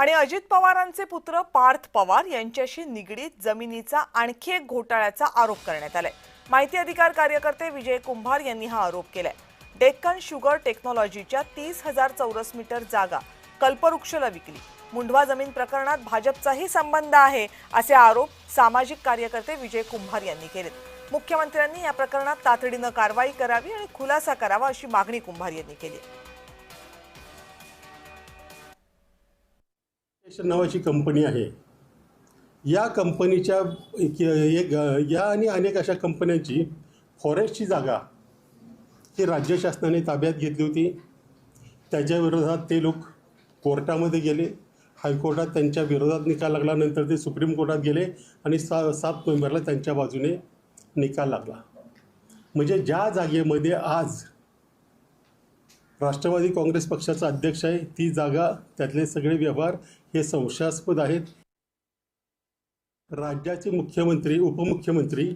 आणि अजित पवारांचे पुत्र पार्थ पवार यांच्याशी निगडीत जमिनीचा आणखी एक घोटाळ्याचा आरोप करण्यात आलाय। माहिती अधिकार कार्यकर्ते विजय कुंभार यांनी हा आरोप केलाय। डेक्कन शुगर टेक्नॉलॉजीच्या 30,000 चौरस मीटर जागा कल्पवृक्षला विकली। मुंढवा जमीन प्रकरणात भाजपचाही संबंध आहे असे आरोप सामाजिक कार्यकर्ते विजय कुंभार यांनी केलेत। मुख्यमंत्र्यांनी या प्रकरणात तातडीने कारवाई करावी आणि खुलासा करावा अशी मागणी कुंभार यांनी केली। नावाची कंपनी आहे। या कंपनीच्या या आणि अनेक अशा कंपन्यांची फॉरेस्टची जागा ही राज्य शासनाने ताब्यात घेतली होती। त्याच्या विरोधात ते लोक कोर्टामध्ये गेले। हायकोर्टात त्यांच्या विरोधात निकाल लागला। नंतर ते सुप्रीम कोर्टात गेले आणि 7 नोव्हेंबरला त्यांच्या बाजूने निकाल लागला। म्हणजे ज्या जागेमध्ये आज राष्ट्रवादी काँग्रेस पक्षाचा अध्यक्ष आहे ती जागा, त्यातले सगळे व्यवहार हे संशयास्पद आहेत। राज्याचे मुख्यमंत्री, उपमुख्यमंत्री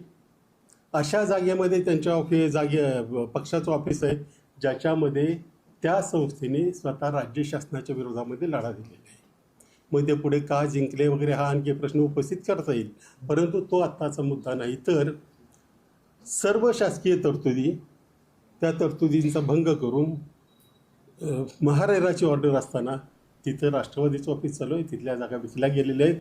अशा जागेमध्ये त्यांच्या पक्षाचं ऑफिस आहे ज्याच्यामध्ये त्या संस्थेने स्वतः राज्य शासनाच्या विरोधामध्ये लढा दिलेला आहे। मग ते पुढे का जिंकले वगैरे हा आणखी प्रश्न उपस्थित करता येईल, परंतु तो आत्ताचा मुद्दा नाही। तर सर्व शासकीय तरतुदी, त्या तरतुदींचा भंग करून महारेराची ऑर्डर असताना तिथं राष्ट्रवादीचं ऑफिस चालू आहे, तिथल्या जागा विकल्या गेलेल्या आहेत।